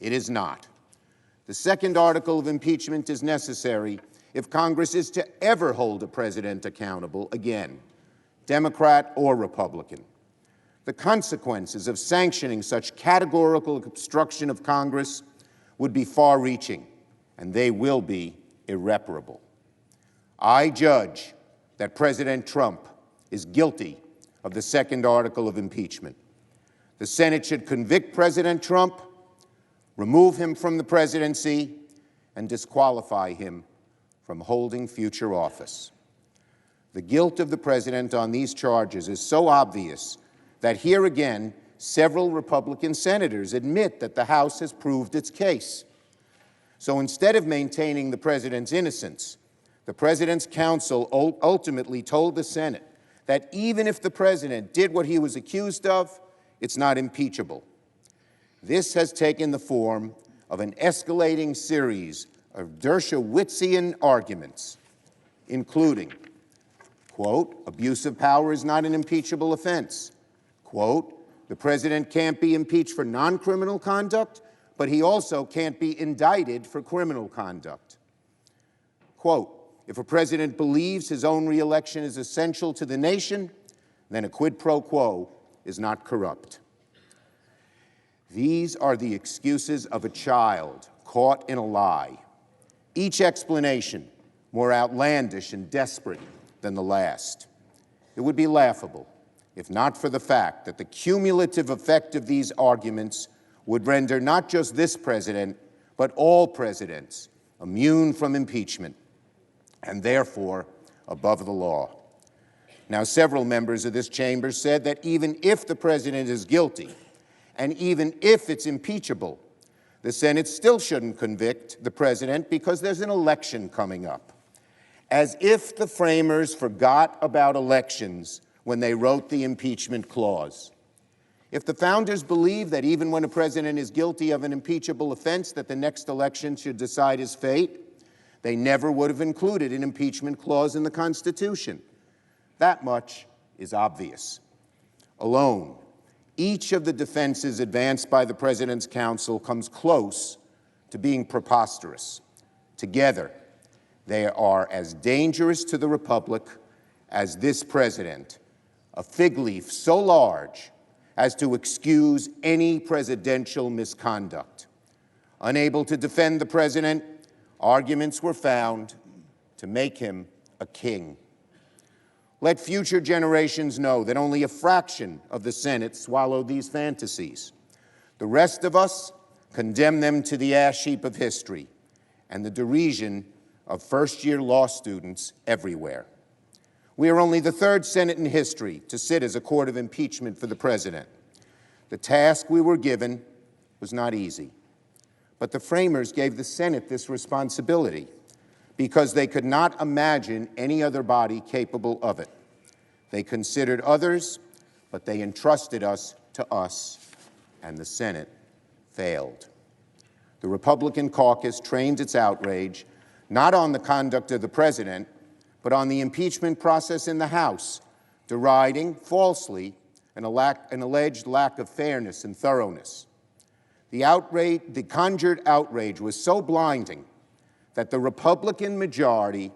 It is not. The second article of impeachment is necessary if Congress is to ever hold a president accountable again, Democrat or Republican. The consequences of sanctioning such categorical obstruction of Congress would be far-reaching, and they will be irreparable. I judge that President Trump is guilty of the second article of impeachment. The Senate should convict President Trump, remove him from the presidency, and disqualify him from holding future office. The guilt of the president on these charges is so obvious that here again, several Republican senators admit that the House has proved its case. So instead of maintaining the president's innocence, the president's counsel ultimately told the Senate that even if the president did what he was accused of, it's not impeachable. This has taken the form of an escalating series of Dershowitzian arguments, including, quote, abuse of power is not an impeachable offense. Quote, the president can't be impeached for non-criminal conduct, but he also can't be indicted for criminal conduct. Quote, if a president believes his own re-election is essential to the nation, then a quid pro quo is not corrupt. These are the excuses of a child caught in a lie, each explanation more outlandish and desperate than the last. It would be laughable if not for the fact that the cumulative effect of these arguments would render not just this president, but all presidents immune from impeachment and therefore above the law. Now, several members of this chamber said that even if the president is guilty, and even if it's impeachable, the Senate still shouldn't convict the president because there's an election coming up. As if the framers forgot about elections when they wrote the impeachment clause. If the founders believed that even when a president is guilty of an impeachable offense, that the next election should decide his fate, they never would have included an impeachment clause in the Constitution. That much is obvious. Alone, each of the defenses advanced by the President's counsel comes close to being preposterous. Together, they are as dangerous to the Republic as this president, a fig leaf so large as to excuse any presidential misconduct. Unable to defend the president, arguments were found to make him a king. Let future generations know that only a fraction of the Senate swallowed these fantasies. The rest of us condemn them to the ash heap of history and the derision of first-year law students everywhere. We are only the third Senate in history to sit as a court of impeachment for the president. The task we were given was not easy, but the framers gave the Senate this responsibility because they could not imagine any other body capable of it. They considered others, but they entrusted us to us, and the Senate failed. The Republican caucus trained its outrage not on the conduct of the president, but on the impeachment process in the House, deriding falsely an alleged lack of fairness and thoroughness. The conjured outrage was so blinding that the Republican majority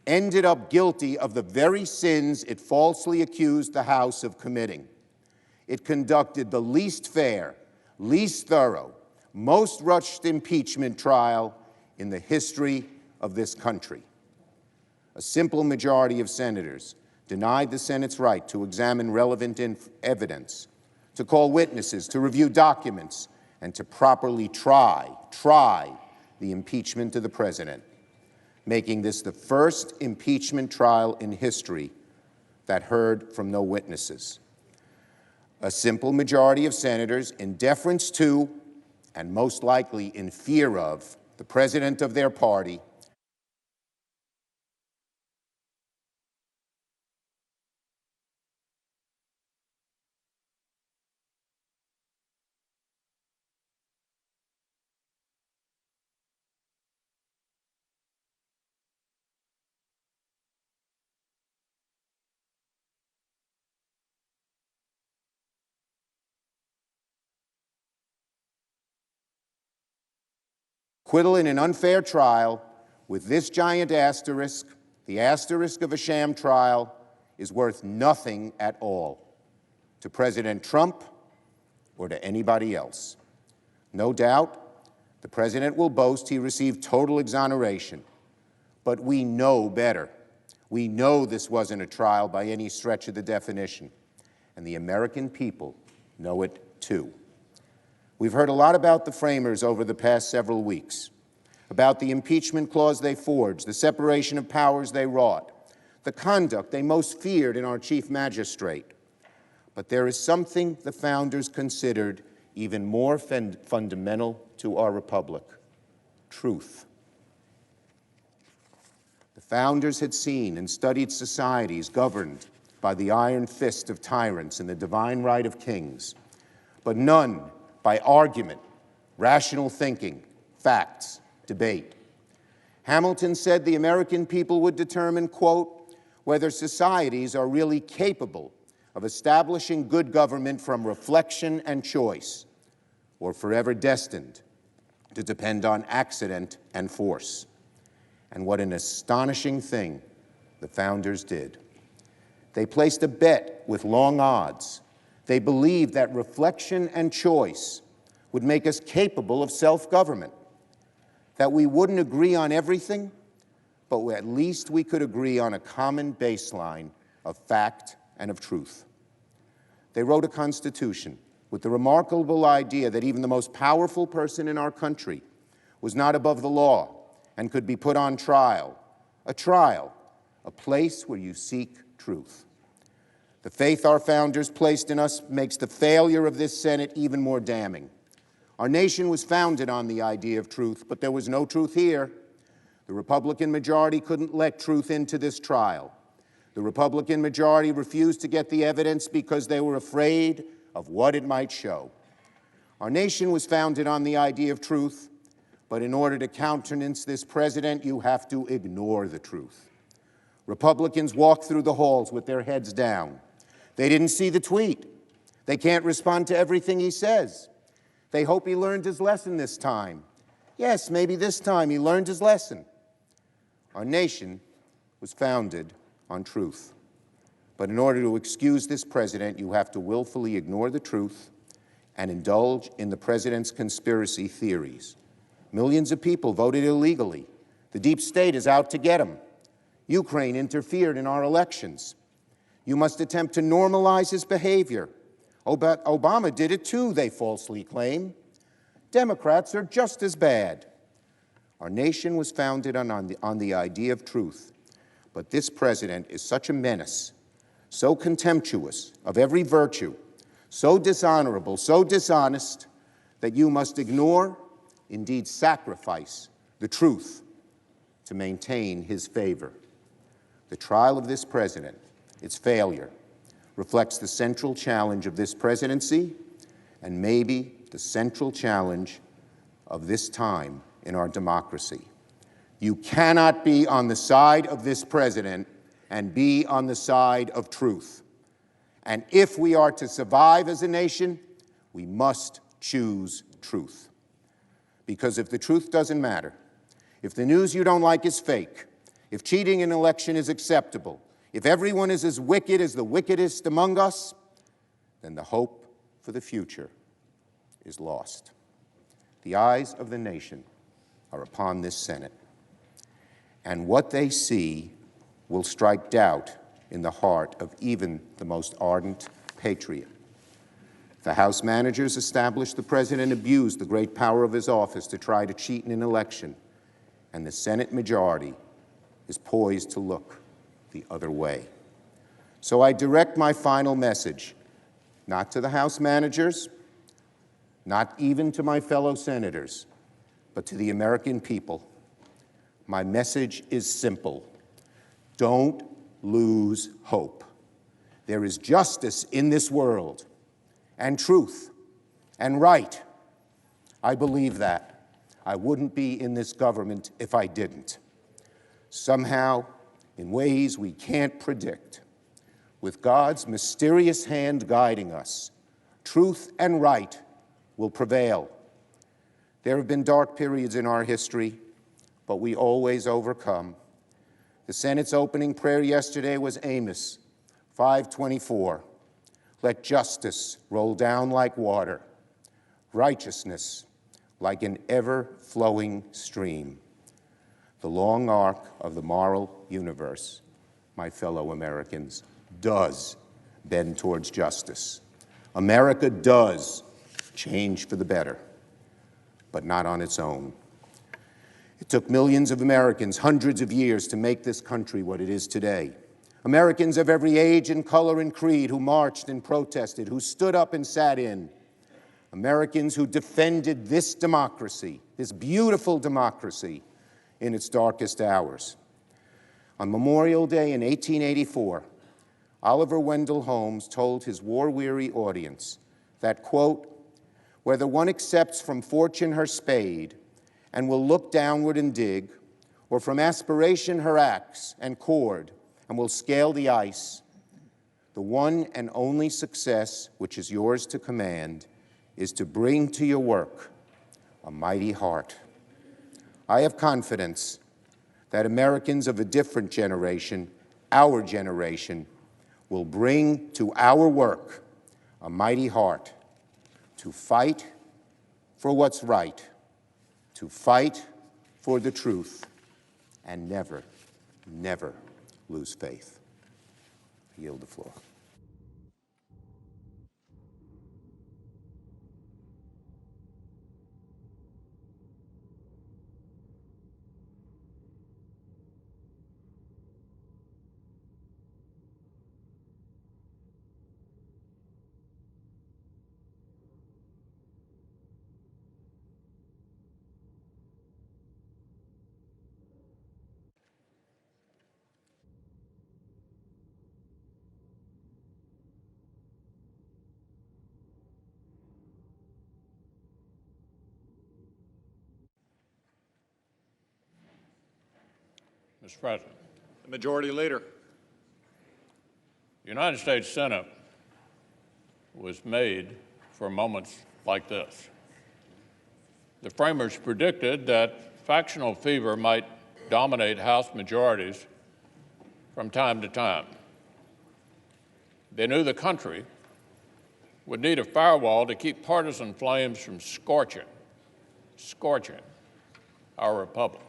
ended up guilty of the very sins it falsely accused the House of committing. It conducted the least fair, least thorough, most rushed impeachment trial in the history of this country. A simple majority of senators denied the Senate's right to examine relevant evidence, to call witnesses, to review documents, and to properly try the impeachment of the president, making this the first impeachment trial in history that heard from no witnesses. A simple majority of senators, in deference to, and most likely in fear of, the president of their party, Acquittal in an unfair trial with this giant asterisk, the asterisk of a sham trial, is worth nothing at all to President Trump or to anybody else. No doubt, the president will boast he received total exoneration, but we know better. We know this wasn't a trial by any stretch of the definition, and the American people know it too. We've heard a lot about the framers over the past several weeks, about the impeachment clause they forged, the separation of powers they wrought, the conduct they most feared in our chief magistrate. But there is something the founders considered even more fundamental to our republic: truth. The founders had seen and studied societies governed by the iron fist of tyrants and the divine right of kings, but none by argument, rational thinking, facts, debate. Hamilton said the American people would determine, quote, whether societies are really capable of establishing good government from reflection and choice, or forever destined to depend on accident and force. And what an astonishing thing the founders did. They placed a bet with long odds. They believed that reflection and choice would make us capable of self-government, that we wouldn't agree on everything, but at least we could agree on a common baseline of fact and of truth. They wrote a Constitution with the remarkable idea that even the most powerful person in our country was not above the law and could be put on trial, a place where you seek truth. The faith our founders placed in us makes the failure of this Senate even more damning. Our nation was founded on the idea of truth, but there was no truth here. The Republican majority couldn't let truth into this trial. The Republican majority refused to get the evidence because they were afraid of what it might show. Our nation was founded on the idea of truth, but in order to countenance this president, you have to ignore the truth. Republicans walk through the halls with their heads down. They didn't see the tweet. They can't respond to everything he says. They hope he learned his lesson this time. Yes, maybe this time he learned his lesson. Our nation was founded on truth. But in order to excuse this president, you have to willfully ignore the truth and indulge in the president's conspiracy theories. Millions of people voted illegally. The deep state is out to get them. Ukraine interfered in our elections. You must attempt to normalize his behavior. Obama did it too, they falsely claim. Democrats are just as bad. Our nation was founded on the idea of truth. But this president is such a menace, so contemptuous of every virtue, so dishonorable, so dishonest, that you must ignore, indeed sacrifice, the truth to maintain his favor. The trial of this president, its failure, reflects the central challenge of this presidency and maybe the central challenge of this time in our democracy. You cannot be on the side of this president and be on the side of truth. And if we are to survive as a nation, we must choose truth. Because if the truth doesn't matter, if the news you don't like is fake, if cheating in an election is acceptable, if everyone is as wicked as the wickedest among us, then the hope for the future is lost. The eyes of the nation are upon this Senate, and what they see will strike doubt in the heart of even the most ardent patriot. The House managers established the president abused the great power of his office to try to cheat in an election, and the Senate majority is poised to look the other way. So I direct my final message, not to the House managers, not even to my fellow senators, but to the American people. My message is simple. Don't lose hope. There is justice in this world, and truth, and right. I believe that. I wouldn't be in this government if I didn't. Somehow, in ways we can't predict, with God's mysterious hand guiding us, truth and right will prevail. There have been dark periods in our history, but we always overcome. The Senate's opening prayer yesterday was Amos 5:24. Let justice roll down like water, righteousness like an ever-flowing stream. The long arc of the moral universe, my fellow Americans, does bend towards justice. America does change for the better, but not on its own. It took millions of Americans hundreds of years to make this country what it is today. Americans of every age and color and creed who marched and protested, who stood up and sat in. Americans who defended this democracy, this beautiful democracy, in its darkest hours. On Memorial Day in 1884, Oliver Wendell Holmes told his war-weary audience that, quote, whether one accepts from fortune her spade and will look downward and dig, or from aspiration her axe and cord and will scale the ice, the one and only success which is yours to command is to bring to your work a mighty heart. I have confidence that Americans of a different generation, our generation, will bring to our work a mighty heart to fight for what's right, to fight for the truth, and never, never lose faith. I yield the floor. Mr. President. The Majority Leader. The United States Senate was made for moments like this. The framers predicted that factional fever might dominate House majorities from time to time. They knew the country would need a firewall to keep partisan flames from scorching our republic.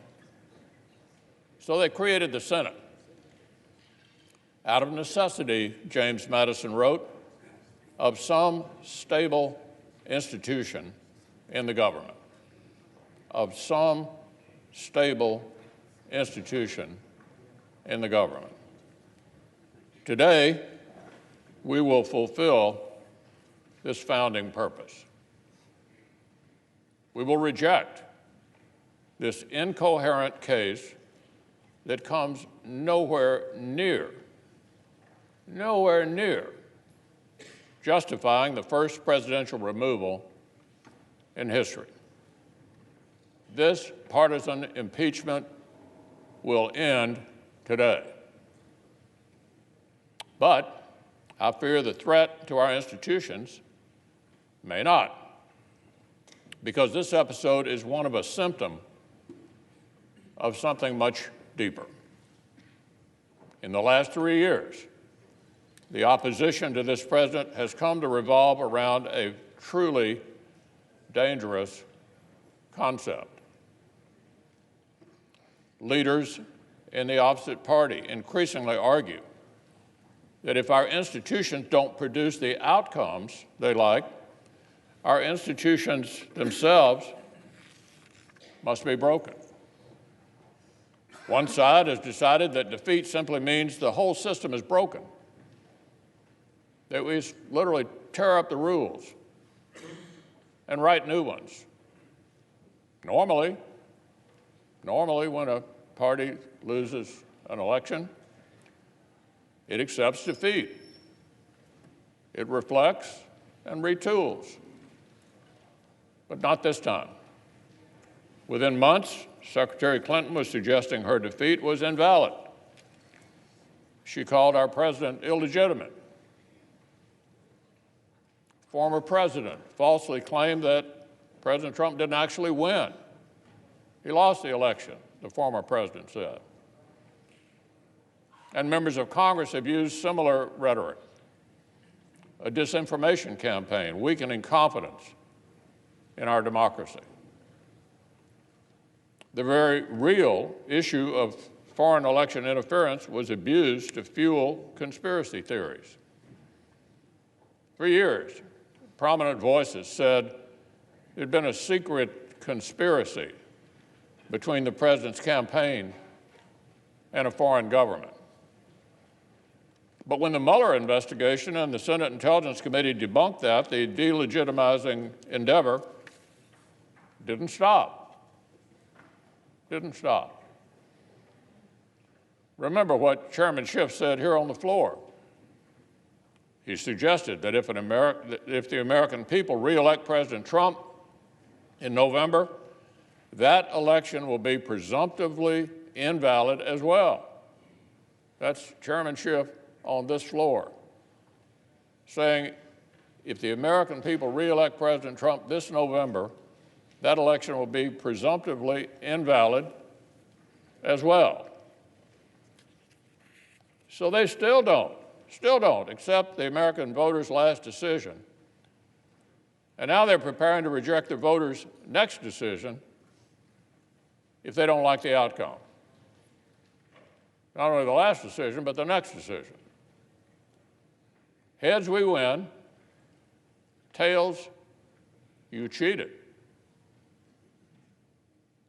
So they created the Senate. Out of necessity, James Madison wrote, of some stable institution in the government. Of some stable institution in the government. Today, we will fulfill this founding purpose. We will reject this incoherent case that comes nowhere near justifying the first presidential removal in history. This partisan impeachment will end today. But I fear the threat to our institutions may not, because this episode is one of a symptom of something much deeper. In the last 3 years, the opposition to this president has come to revolve around a truly dangerous concept. Leaders in the opposite party increasingly argue that if our institutions don't produce the outcomes they like, our institutions themselves must be broken. One side has decided that defeat simply means the whole system is broken, that we literally tear up the rules and write new ones. Normally, when a party loses an election, it accepts defeat. It reflects and retools, but not this time. Within months, Secretary Clinton was suggesting her defeat was invalid. She called our president illegitimate. Former president falsely claimed that President Trump didn't actually win. He lost the election, the former president said. And members of Congress have used similar rhetoric. A disinformation campaign, weakening confidence in our democracy. The very real issue of foreign election interference was abused to fuel conspiracy theories. For years, prominent voices said there had been a secret conspiracy between the president's campaign and a foreign government. But when the Mueller investigation and the Senate Intelligence Committee debunked that, the delegitimizing endeavor didn't stop. Didn't stop. Remember what Chairman Schiff said here on the floor. He suggested that if the American people re-elect President Trump in November, that election will be presumptively invalid as well. That's Chairman Schiff on this floor, saying if the American people re-elect President Trump this November, that election will be presumptively invalid as well. So they still don't accept the American voters' last decision. And now they're preparing to reject the voters' next decision if they don't like the outcome. Not only the last decision, but the next decision. Heads, we win. Tails, you cheated.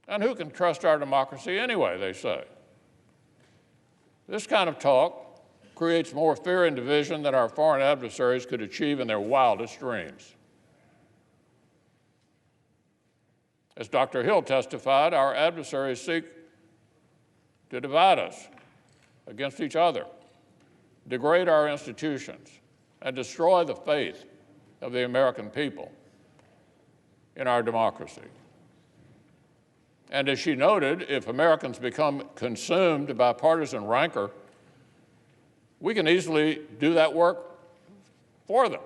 And who can trust our democracy anyway, they say. This kind of talk creates more fear and division than our foreign adversaries could achieve in their wildest dreams. As Dr. Hill testified, our adversaries seek to divide us against each other, degrade our institutions, and destroy the faith of the American people in our democracy. And as she noted, if Americans become consumed by partisan rancor, we can easily do that work for them.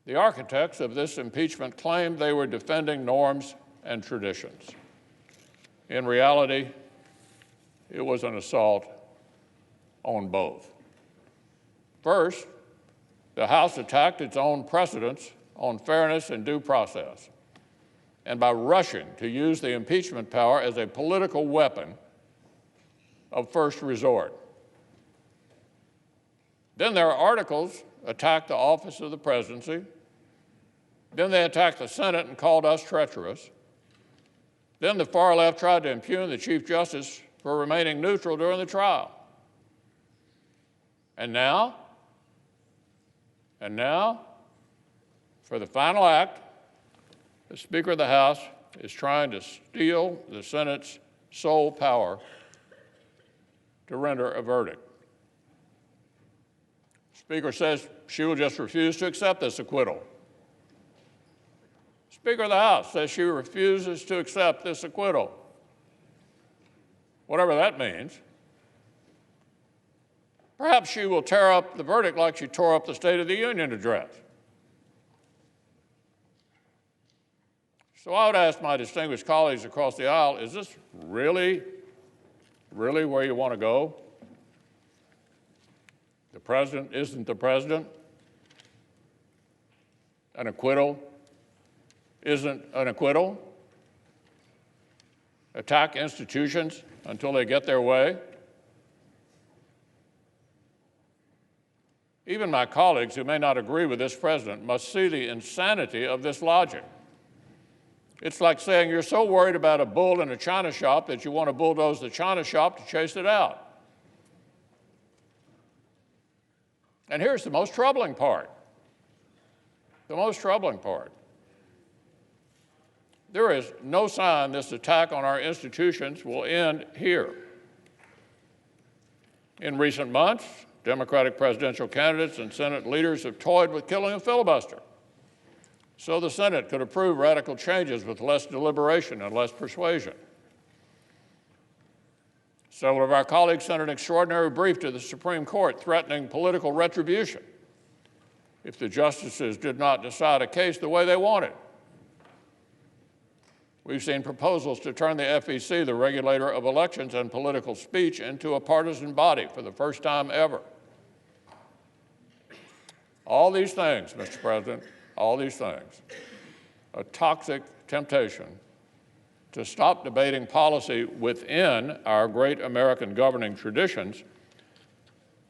The architects of this impeachment claimed they were defending norms and traditions. In reality, it was an assault on both. First, the House attacked its own precedents on fairness and due process, and by rushing to use the impeachment power as a political weapon of first resort. Then their articles attacked the office of the presidency. Then they attacked the Senate and called us treacherous. Then the far left tried to impugn the Chief Justice for remaining neutral during the trial. And now, for the final act, the Speaker of the House is trying to steal the Senate's sole power to render a verdict. The Speaker says she will just refuse to accept this acquittal. The Speaker of the House says she refuses to accept this acquittal. Whatever that means. Perhaps she will tear up the verdict like she tore up the State of the Union address. So I would ask my distinguished colleagues across the aisle, is this really where you want to go? The president isn't the president. An acquittal isn't an acquittal. Attack institutions until they get their way. Even my colleagues who may not agree with this president must see the insanity of this logic. It's like saying you're so worried about a bull in a china shop that you want to bulldoze the china shop to chase it out. And here's the most troubling part. The most troubling part. There is no sign this attack on our institutions will end here. In recent months, Democratic presidential candidates and Senate leaders have toyed with killing a filibuster, so the Senate could approve radical changes with less deliberation and less persuasion. Several of our colleagues sent an extraordinary brief to the Supreme Court threatening political retribution if the justices did not decide a case the way they wanted. We've seen proposals to turn the FEC, the regulator of elections and political speech, into a partisan body for the first time ever. All these things, Mr. President, all these things, a toxic temptation to stop debating policy within our great American governing traditions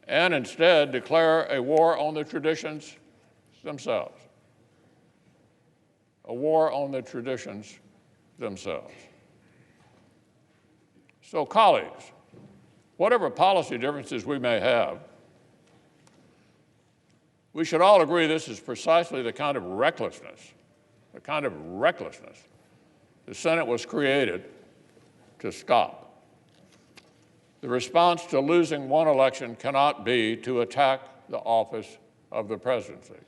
and instead declare a war on the traditions themselves. A war on the traditions themselves. So, colleagues, whatever policy differences we may have, we should all agree this is precisely the kind of recklessness the Senate was created to stop. The response to losing one election cannot be to attack the office of the presidency.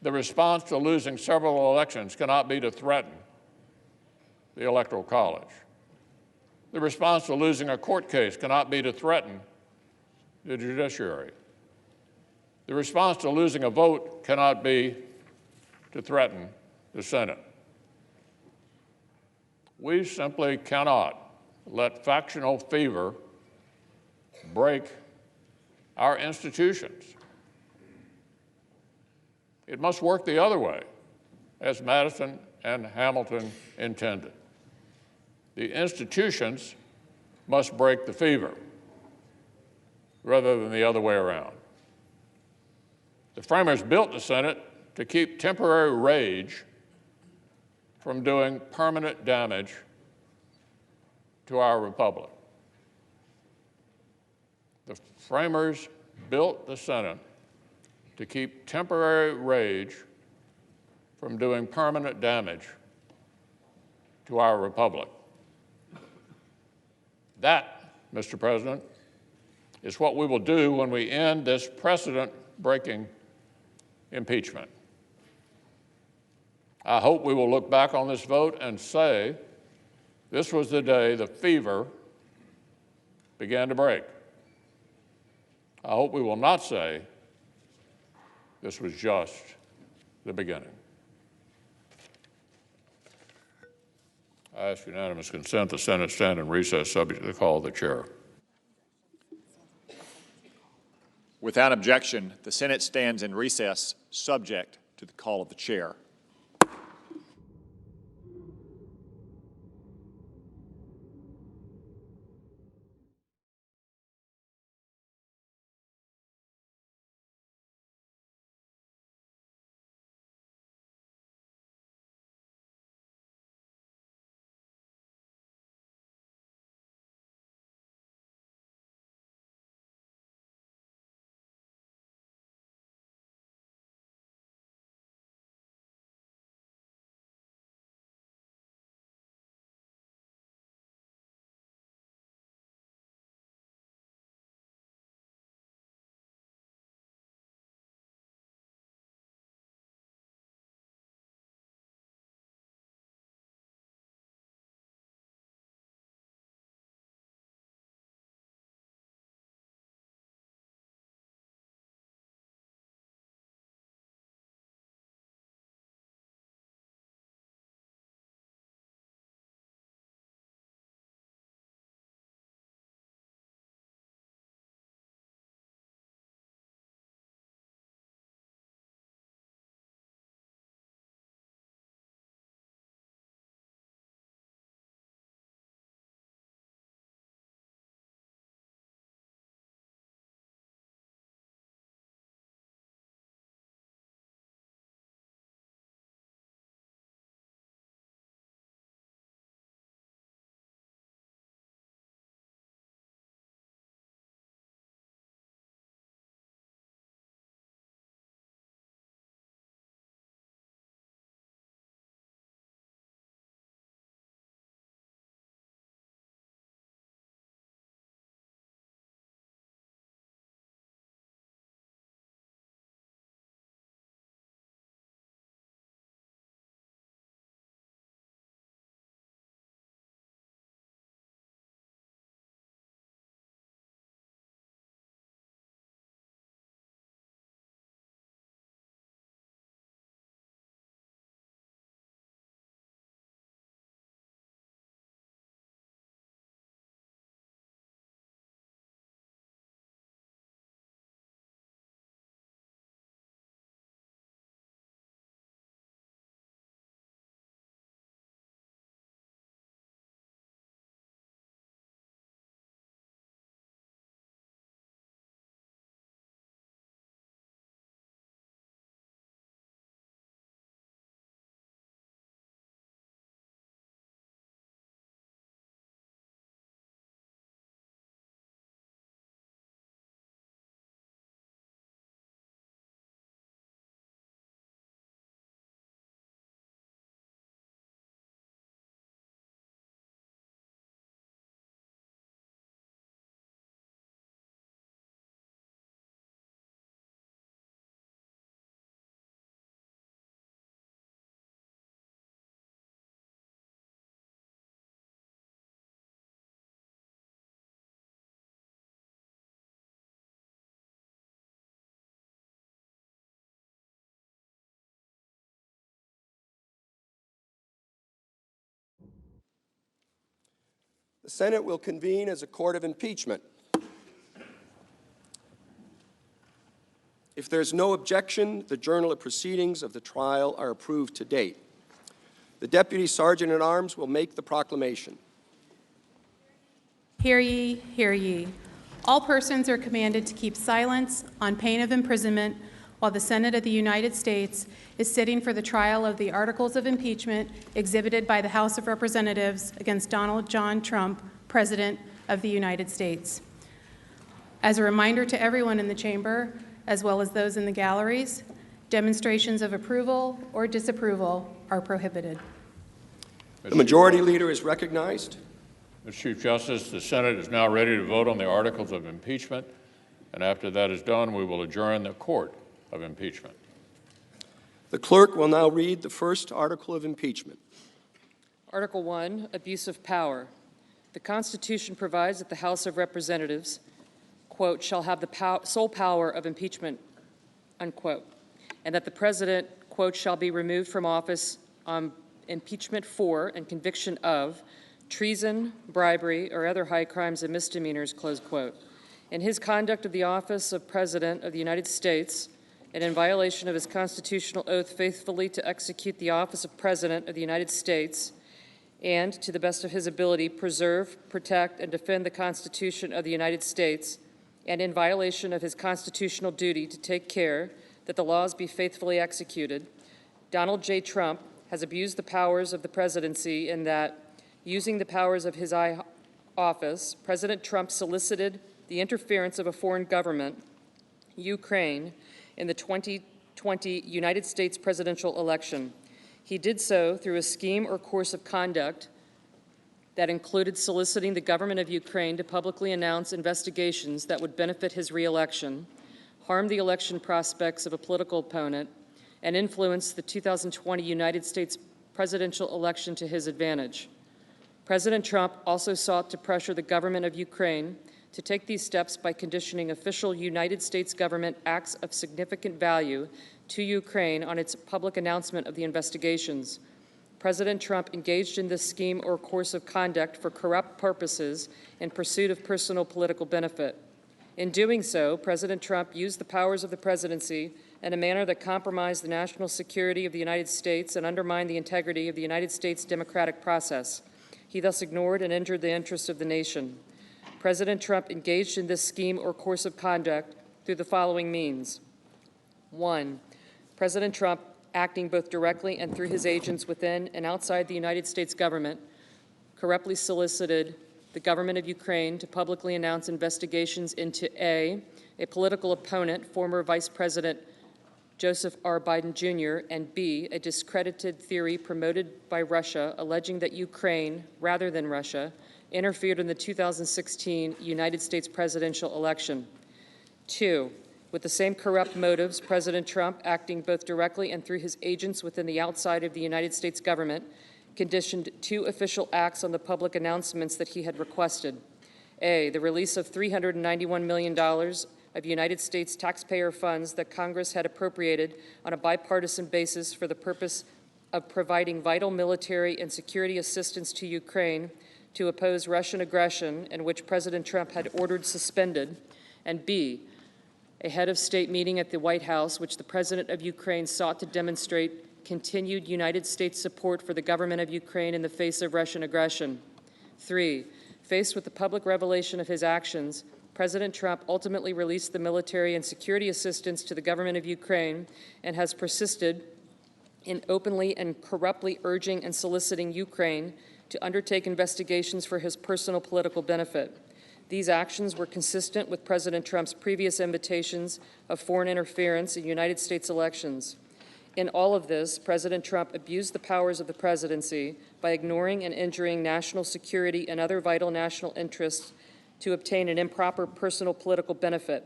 The response to losing several elections cannot be to threaten the Electoral College. The response to losing a court case cannot be to threaten the judiciary. The response to losing a vote cannot be to threaten the Senate. We simply cannot let factional fever break our institutions. It must work the other way, as Madison and Hamilton intended. The institutions must break the fever, rather than the other way around. The framers built the Senate to keep temporary rage from doing permanent damage to our republic. The framers built the Senate to keep temporary rage from doing permanent damage to our republic. That, Mr. President, is what we will do when we end this precedent-breaking impeachment. I hope we will look back on this vote and say, this was the day the fever began to break. I hope we will not say, this was just the beginning. I ask unanimous consent the Senate stand in recess subject to the call of the chair. Without objection, the Senate stands in recess subject to the call of the chair. The Senate will convene as a court of impeachment. If there's no objection, the journal of proceedings of the trial are approved to date. The Deputy Sergeant at Arms will make the proclamation. Hear ye, hear ye. All persons are commanded to keep silence on pain of imprisonment while the Senate of the United States is sitting for the trial of the articles of impeachment exhibited by the House of Representatives against Donald John Trump, President of the United States. As a reminder to everyone in the chamber, as well as those in the galleries, demonstrations of approval or disapproval are prohibited. The Majority Leader is recognized. Mr. Chief Justice, the Senate is now ready to vote on the articles of impeachment, and after that is done, we will adjourn the court of impeachment. The clerk will now read the first article of impeachment. Article 1, Abuse of Power. The Constitution provides that the House of Representatives, quote, shall have the sole power of impeachment, unquote, and that the President, quote, shall be removed from office on impeachment for and conviction of treason, bribery, or other high crimes and misdemeanors, close quote. In his conduct of the office of President of the United States, and in violation of his constitutional oath faithfully to execute the office of President of the United States, and, to the best of his ability, preserve, protect, and defend the Constitution of the United States, and in violation of his constitutional duty to take care that the laws be faithfully executed, Donald J. Trump has abused the powers of the presidency in that, using the powers of his office, President Trump solicited the interference of a foreign government, Ukraine, in the 2020 United States presidential election. He did so through a scheme or course of conduct that included soliciting the government of Ukraine to publicly announce investigations that would benefit his re-election, harm the election prospects of a political opponent, and influence the 2020 United States presidential election to his advantage. President Trump also sought to pressure the government of Ukraine to take these steps by conditioning official United States government acts of significant value to Ukraine on its public announcement of the investigations. President Trump engaged in this scheme or course of conduct for corrupt purposes in pursuit of personal political benefit. In doing so, President Trump used the powers of the presidency in a manner that compromised the national security of the United States and undermined the integrity of the United States democratic process. He thus ignored and injured the interests of the nation. President Trump engaged in this scheme or course of conduct through the following means. 1. President Trump, acting both directly and through his agents within and outside the United States government, corruptly solicited the government of Ukraine to publicly announce investigations into A, political opponent, former Vice President Joseph R. Biden Jr., and B, a discredited theory promoted by Russia alleging that Ukraine, rather than Russia, interfered in the 2016 United States presidential election. 2, with the same corrupt motives, President Trump, acting both directly and through his agents within the outside of the United States government, conditioned 2 official acts on the public announcements that he had requested. A, the release of $391 million of United States taxpayer funds that Congress had appropriated on a bipartisan basis for the purpose of providing vital military and security assistance to Ukraine to oppose Russian aggression, and which President Trump had ordered suspended. And B, a head of state meeting at the White House, which the President of Ukraine sought to demonstrate continued United States support for the government of Ukraine in the face of Russian aggression. 3, faced with the public revelation of his actions, President Trump ultimately released the military and security assistance to the government of Ukraine and has persisted in openly and corruptly urging and soliciting Ukraine to undertake investigations for his personal political benefit. These actions were consistent with President Trump's previous invitations of foreign interference in United States elections. In all of this, President Trump abused the powers of the presidency by ignoring and injuring national security and other vital national interests to obtain an improper personal political benefit.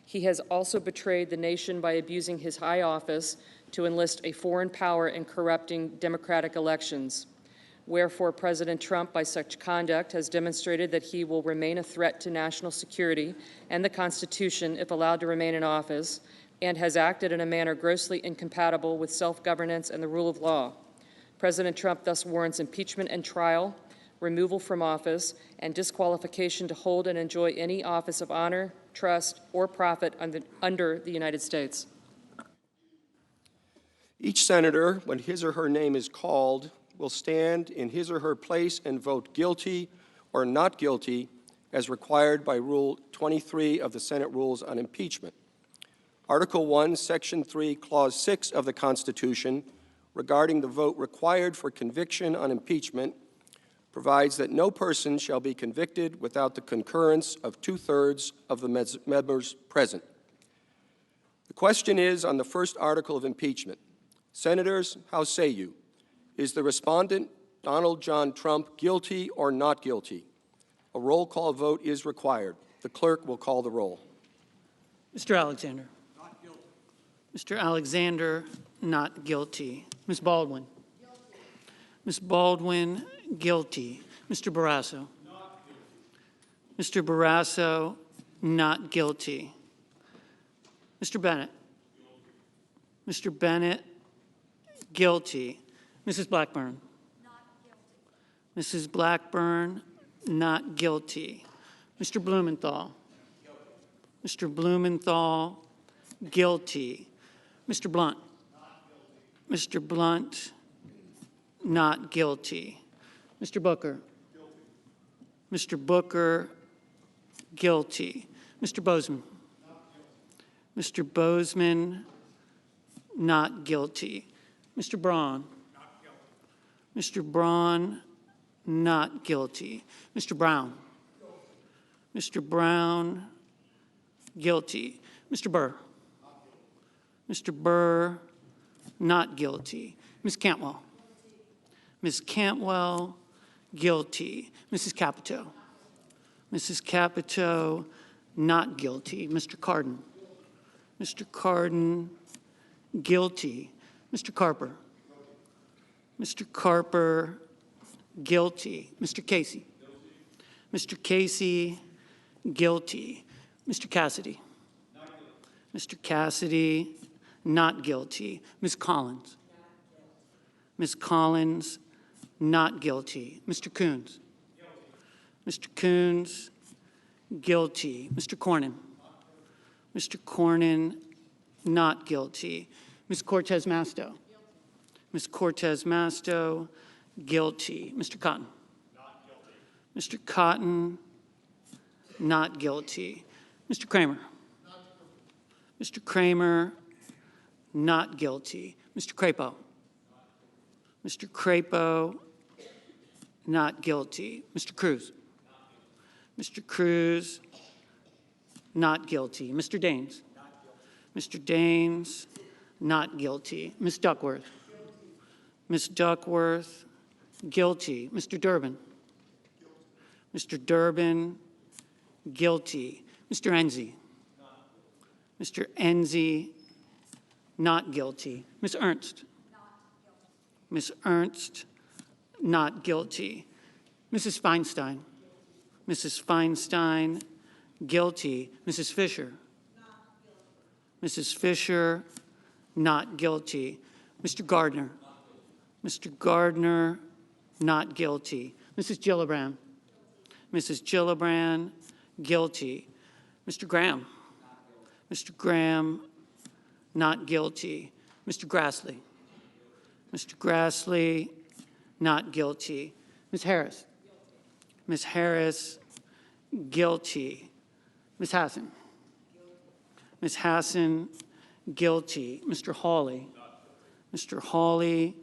He has also betrayed the nation by abusing his high office to enlist a foreign power in corrupting democratic elections. Wherefore, President Trump, by such conduct, has demonstrated that he will remain a threat to national security and the Constitution if allowed to remain in office, and has acted in a manner grossly incompatible with self-governance and the rule of law. President Trump thus warrants impeachment and trial, removal from office, and disqualification to hold and enjoy any office of honor, trust, or profit under the United States. Each senator, when his or her name is called, will stand in his or her place and vote guilty or not guilty as required by Rule 23 of the Senate Rules on Impeachment. Article 1, Section 3, Clause 6 of the Constitution, regarding the vote required for conviction on impeachment, provides that no person shall be convicted without the concurrence of 2/3 of the members present. The question is on the first article of impeachment. Senators, how say you? Is the respondent, Donald John Trump, guilty or not guilty? A roll call vote is required. The clerk will call the roll. Mr. Alexander. Not guilty. Mr. Alexander, not guilty. Ms. Baldwin. Guilty. Ms. Baldwin, guilty. Mr. Barrasso. Not guilty. Mr. Barrasso, not guilty. Mr. Bennett. Guilty. Mr. Bennett, guilty. Mrs. Blackburn. Not guilty. Mrs. Blackburn, not guilty. Mr. Blumenthal. Guilty. Mr. Blumenthal, guilty. Mr. Blunt. Not guilty. Mr. Blunt, not guilty. Mr. Booker. Guilty. Mr. Booker, guilty. Mr. Bozeman. Not guilty. Mr. Bozeman, not guilty. Mr. Braun. Not guilty. Mr. Braun, not guilty. Mr. Brown. Guilty. Mr. Brown, guilty. Mr. Burr. Not guilty. Mr. Burr, not guilty. Ms. Cantwell. Ms. Cantwell, guilty. Mrs. Capito. Mrs. Capito, not guilty. Mr. Cardin. Mr. Cardin, guilty. Mr. Carper. Mr. Carper, guilty. Mr. Casey. Mr. Casey, guilty. Mr. Cassidy. Mr. Cassidy, not guilty. Ms. Collins. Ms. Collins, not guilty. Mr. Coons. Mr. Coons, guilty. Mr. Cornyn. Mr. Cornyn, not guilty. Ms. Cortez Masto. Ms. Cortez Masto, guilty. Mr. Cotton. Not guilty. Mr. Cotton, not guilty. Mr. Kramer. Mr. Kramer, not guilty. Mr. Crapo. Mr. Crapo, not guilty. Mr. Cruz. Mr. Cruz, not guilty. Mr. Daines. Mr. Daines, not guilty. Ms. Duckworth. Ms. Duckworth, guilty. Mr. Durbin. Mr. Durbin, guilty. Mr. Enzi. Mr. Enzi, not guilty. Ms. Ernst. Ms. Ernst, not guilty. Mrs. Feinstein. Mrs. Feinstein, guilty. Mrs. Fisher. Mrs. Fisher, not guilty. Mr. Gardner. Mr. Gardner, not guilty. Mrs. Gillibrand. Mrs. Gillibrand, guilty. Mr. Graham. Mr. Graham, not guilty. Mr. Grassley. Mr. Grassley, not guilty. Ms. Harris. Ms. Harris, guilty. Ms. Hassan. Ms. Hassan, guilty. Mr. Hawley. Mr. Hawley,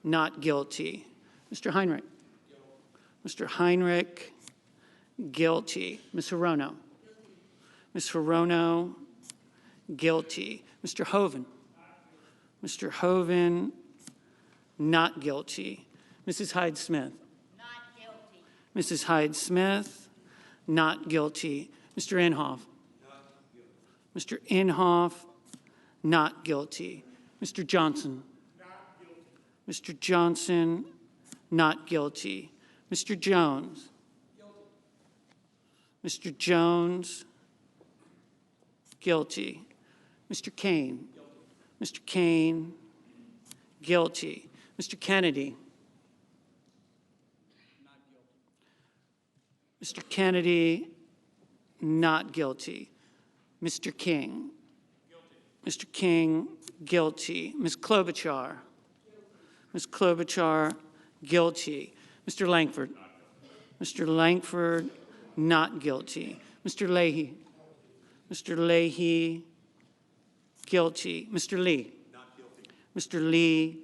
not guilty. Mr. Heinrich. Mr. Heinrich, guilty. Ms. Hirono. Ms. Hirono, guilty. Mr. Hoven. Mr. Hoven, not guilty. Mrs. Hyde-Smith. Not guilty. Mrs. Hyde-Smith, not guilty. Mr. Inhofe. Mr. Inhofe, not guilty. Mr. Johnson. Not guilty. Mr. Johnson, not guilty. Mr. Jones. Guilty. Mr. Jones, guilty. Mr. Kane. Mr. Kane, guilty. Mr. Kennedy. Mr. Kennedy, not guilty. Mr. King. Mr. King, guilty. Ms. Klobuchar. Ms. Klobuchar, guilty. Mr. Langford. Mr. Langford, not guilty. Mr. Leahy. Mr. Leahy, guilty. Mr. Lee. Not guilty. Mr. Lee,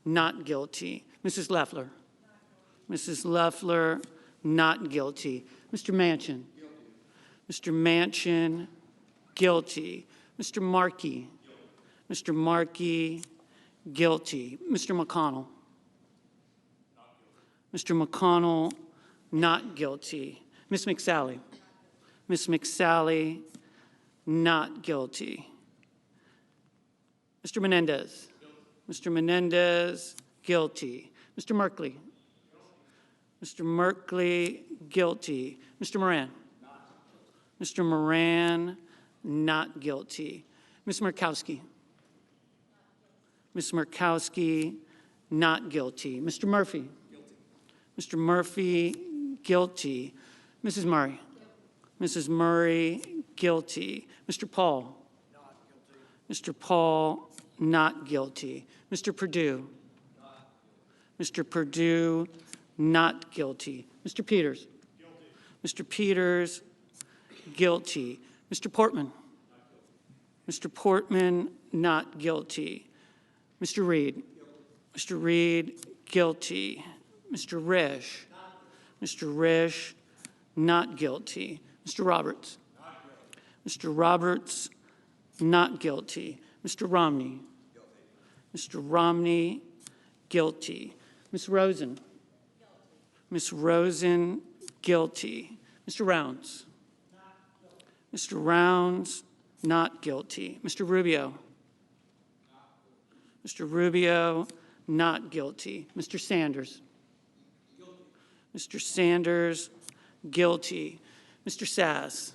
not guilty. Mrs. Loeffler. Mrs. Loeffler, not guilty. Mr. Manchin. Mr. Manchin, guilty. Mr. Markey. Mr. Markey, guilty. Mr. McConnell. Mr. McConnell, not guilty. Ms. McSally. Ms. McSally, not guilty. Mr. Menendez. Mr. Menendez, guilty. Mr. Merkley. Mr. Merkley, guilty. Mr. Moran. Mr. Moran, not guilty. Ms. Murkowski. Ms. Murkowski, not guilty. Mr. Murphy. Mr. Murphy, guilty. Mrs. Murray. Mrs. Murray, guilty. Mr. Paul. Mr. Paul, not guilty. Mr. Perdue. Mr. Perdue, not guilty. Mr. Peters. Mr. Peters, guilty. Mr. Portman. Mr. Portman, not guilty. Mr. Reed. Mr. Reed, guilty. Mr. Risch. Mr. Risch, not guilty. Mr. Roberts. Mr. Roberts, not guilty. Mr. Romney. Mr. Romney, guilty. Ms. Rosen. Ms. Rosen, guilty. Mr. Rounds. Mr. Rounds, not guilty. Mr. Rubio. Mr. Rubio, not guilty. Mr. Sanders. Mr. Sanders, guilty. Mr. Sass.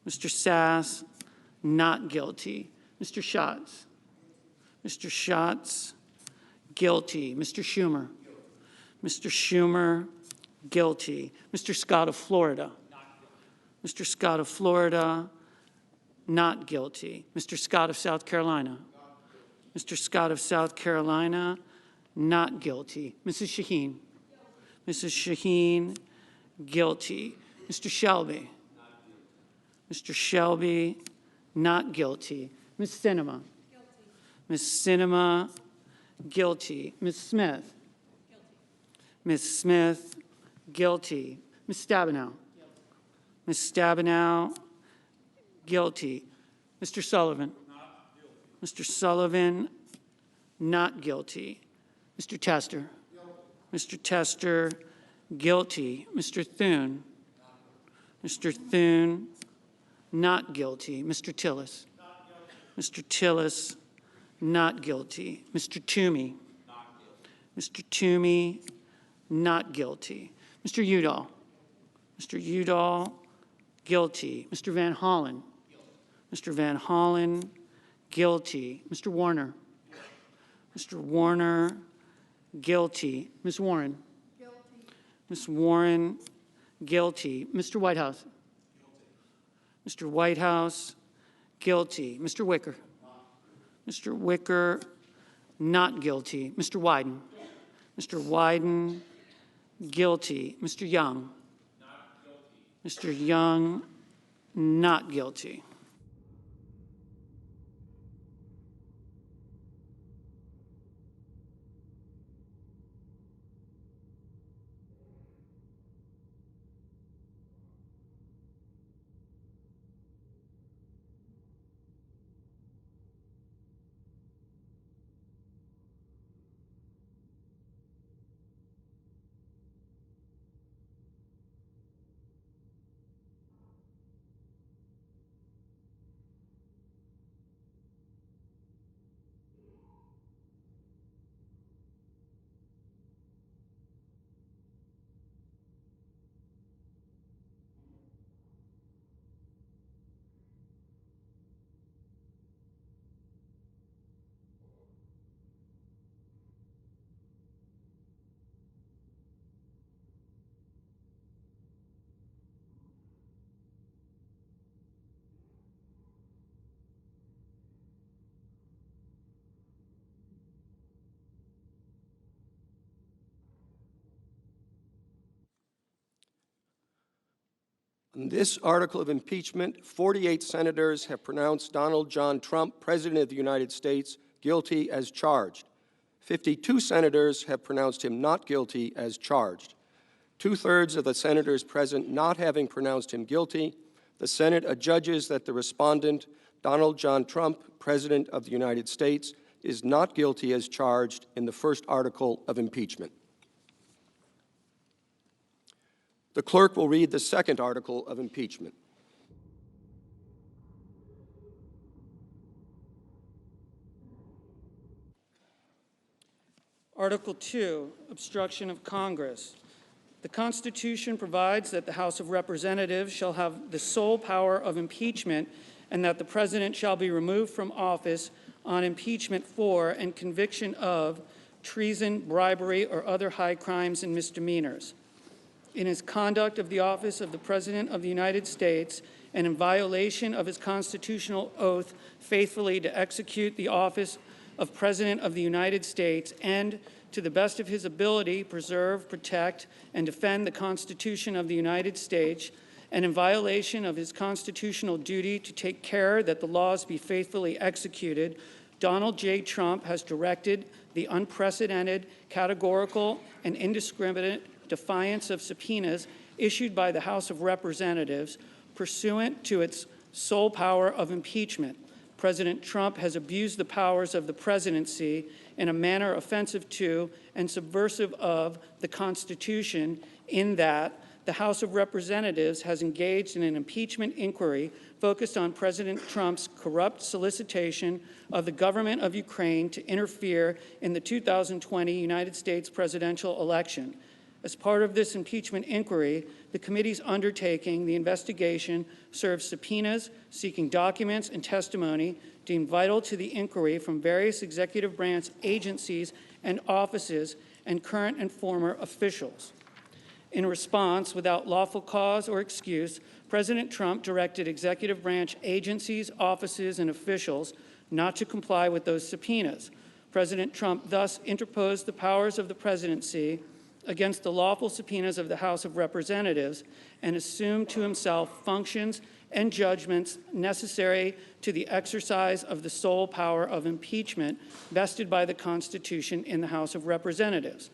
Mr. Sass, not guilty. Mr. Schatz. Mr. Schatz, guilty. Mr. Schumer. Mr. Schumer, guilty. Mr. Scott of Florida. Mr. Scott of Florida, not guilty. Mr. Scott of South Carolina. Mr. Scott of South Carolina, not guilty. Mrs. Shaheen. Mrs. Shaheen, guilty. Mr. Shelby. Mr. Shelby, not guilty. Ms. Sinema. Ms. Sinema, guilty. Ms. Smith. Ms. Smith, guilty. Ms. Stabenow. Ms. Stabenow, guilty. Mr. Sullivan. Mr. Sullivan, not guilty. Mr. Tester. Mr. Tester, guilty. Mr. Thune. Mr. Thune, not guilty. Mr. Tillis. Mr. Tillis, not guilty. Mr. Toomey. Mr. Toomey, not guilty. Mr. Udall. Mr. Udall, guilty. Mr. Van Hollen. Mr. Van Hollen, guilty. Mr. Warner. Mr. Warner, guilty. Ms. Warren. Ms. Warren, guilty. Mr. Whitehouse. Mr. Whitehouse, guilty. Mr. Wicker. Mr. Wicker, not guilty. Mr. Wyden. Mr. Wyden, guilty. Mr. Young. Mr. Young, not guilty. In this article of impeachment, 48 senators have pronounced Donald John Trump, President of the United States, guilty as charged. 52 senators have pronounced him not guilty as charged. 2/3 of the senators present not having pronounced him guilty, the Senate adjudges that the respondent, Donald John Trump, President of the United States, is not guilty as charged in the first article of impeachment. The clerk will read the second article of impeachment. Article 2, obstruction of Congress. The Constitution provides that the House of Representatives shall have the sole power of impeachment and that the President shall be removed from office on impeachment for and conviction of treason, bribery, or other high crimes and misdemeanors. In his conduct of the office of the President of the United States and in violation of his constitutional oath faithfully to execute the office of President of the United States and, to the best of his ability, preserve, protect, and defend the Constitution of the United States, and in violation of his constitutional duty to take care that the laws be faithfully executed, Donald J. Trump has directed the unprecedented, categorical, and indiscriminate defiance of subpoenas issued by the House of Representatives pursuant to its sole power of impeachment. President Trump has abused the powers of the presidency in a manner offensive to and subversive of the Constitution in that the House of Representatives has engaged in an impeachment inquiry focused on President Trump's corrupt solicitation of the government of Ukraine to interfere in the 2020 United States presidential election. As part of this impeachment inquiry, the committee's undertaking the investigation serves subpoenas seeking documents and testimony deemed vital to the inquiry from various executive branch agencies and offices and current and former officials. In response, without lawful cause or excuse, President Trump directed executive branch agencies, offices, and officials not to comply with those subpoenas. President Trump thus interposed the powers of the presidency against the lawful subpoenas of the House of Representatives and assumed to himself functions and judgments necessary to the exercise of the sole power of impeachment vested by the Constitution in the House of Representatives.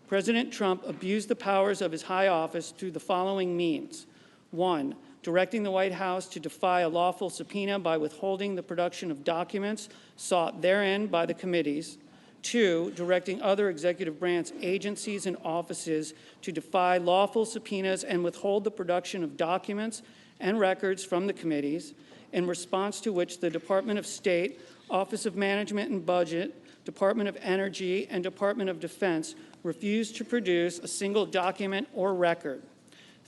President Trump abused the powers of his high office through the following means. 1, directing the White House to defy a lawful subpoena by withholding the production of documents sought therein by the committees. 2, directing other executive branch agencies and offices to defy lawful subpoenas and withhold the production of documents and records from the committees, in response to which the Department of State, Office of Management and Budget, Department of Energy, and Department of Defense refused to produce a single document or record.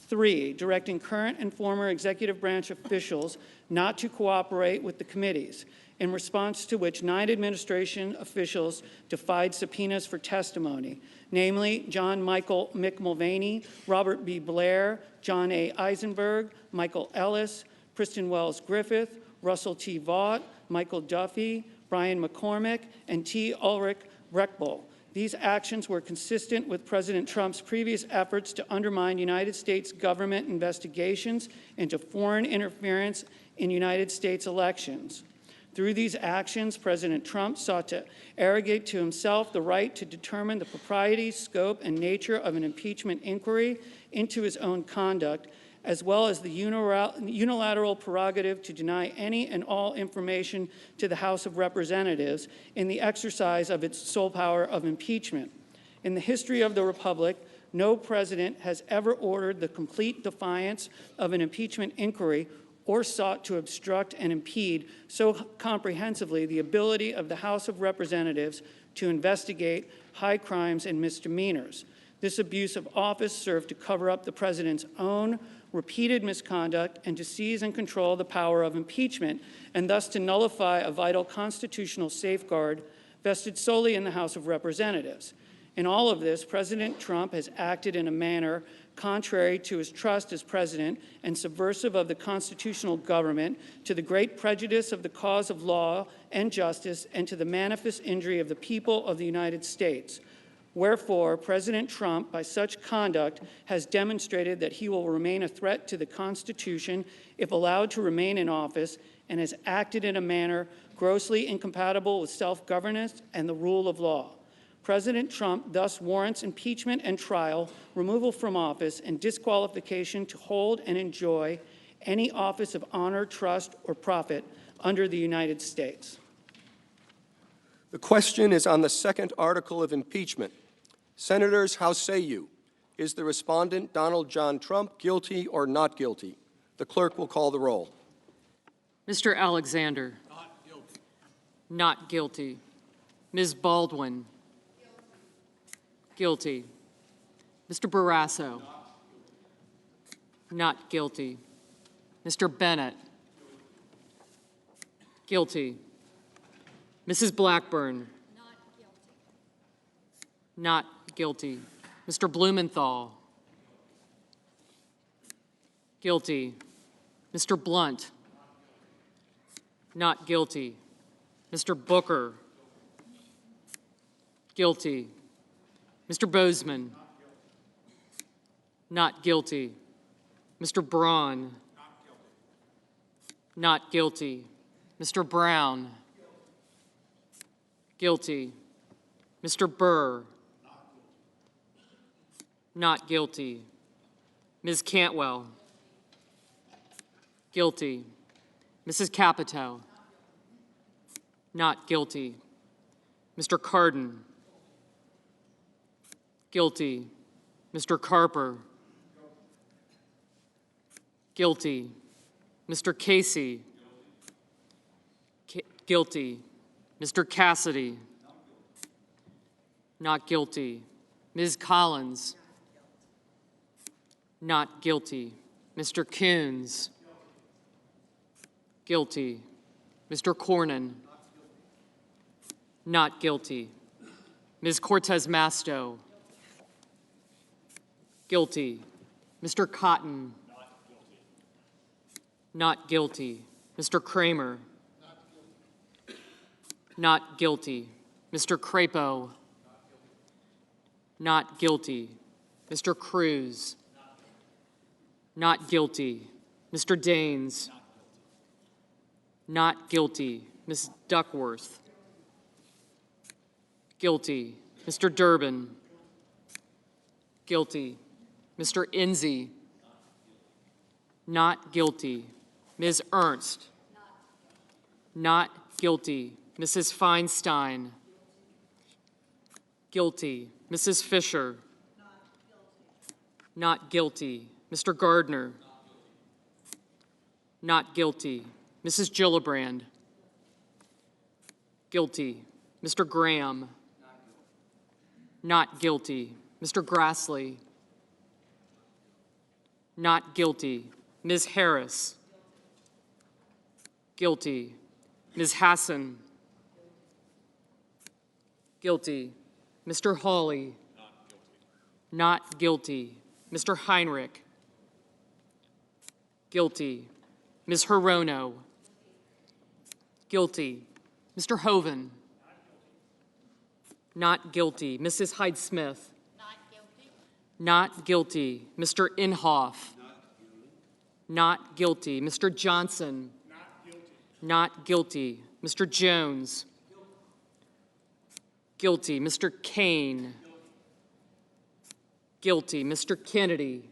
3, directing current and former executive branch officials not to cooperate with the committees, in response to which 9 administration officials defied subpoenas for testimony, namely John Michael Mick Mulvaney, Robert B. Blair, John A. Eisenberg, Michael Ellis, Kristen Wells Griffith, Russell T. Vaught, Michael Duffy, Brian McCormick, and T. Ulrich Breckbull. These actions were consistent with President Trump's previous efforts to undermine United States government investigations into foreign interference in United States elections. Through these actions, President Trump sought to arrogate to himself the right to determine the propriety, scope, and nature of an impeachment inquiry into his own conduct, as well as the unilateral prerogative to deny any and all information to the House of Representatives in the exercise of its sole power of impeachment. In the history of the Republic, no president has ever ordered the complete defiance of an impeachment inquiry or sought to obstruct and impede so comprehensively the ability of the House of Representatives to investigate high crimes and misdemeanors. This abuse of office served to cover up the president's own repeated misconduct and to seize and control the power of impeachment, and thus to nullify a vital constitutional safeguard vested solely in the House of Representatives. In all of this, President Trump has acted in a manner contrary to his trust as president and subversive of the constitutional government, to the great prejudice of the cause of law and justice, and to the manifest injury of the people of the United States. Wherefore, President Trump, by such conduct, has demonstrated that he will remain a threat to the Constitution if allowed to remain in office, and has acted in a manner grossly incompatible with self-governance and the rule of law. President Trump thus warrants impeachment and trial, removal from office, and disqualification to hold and enjoy any office of honor, trust, or profit under the United States. The question is on the second article of impeachment. Senators, how say you? Is the respondent, Donald John Trump, guilty or not guilty? The clerk will call the roll. Mr. Alexander. Not guilty. Not guilty. Ms. Baldwin. Guilty. Mr. Barrasso. Not guilty. Mr. Bennett. Guilty. Mrs. Blackburn. Not guilty. Mr. Blumenthal. Guilty. Mr. Blunt. Not guilty. Mr. Booker. Guilty. Mr. Bozeman. Not guilty. Mr. Braun. Not guilty. Mr. Brown. Guilty. Mr. Burr. Not guilty. Ms. Cantwell. Guilty. Mrs. Capito. Not guilty. Mr. Cardin. Guilty. Mr. Carper. Guilty. Mr. Casey. Guilty. Mr. Cassidy. Not guilty. Ms. Collins. Not guilty. Mr. Coons. Guilty. Mr. Cornyn. Not guilty. Ms. Cortez Masto. Guilty. Mr. Cotton. Not guilty. Mr. Kramer. Not guilty. Mr. Crapo. Not guilty. Mr. Cruz. Not guilty. Mr. Daines. Not guilty. Ms. Duckworth. Guilty. Mr. Durbin. Guilty. Mr. Enzi. Not guilty. Ms. Ernst. Not guilty. Mrs. Feinstein. Guilty. Mrs. Fisher. Not guilty. Mr. Gardner. Not guilty. Mrs. Gillibrand. Guilty. Mr. Graham. Not guilty. Mr. Grassley. Not guilty. Ms. Harris. Guilty. Ms. Hassan. Guilty. Mr. Hawley. Not guilty. Mr. Heinrich. Guilty. Ms. Hirono. Guilty. Mr. Hoven. Not guilty. Mrs. Hyde-Smith. Not guilty. Not guilty. Mr. Inhofe. Not guilty. Mr. Johnson. Not guilty. Mr. Jones. Guilty. Mr. Kane. Guilty. Mr. Kennedy.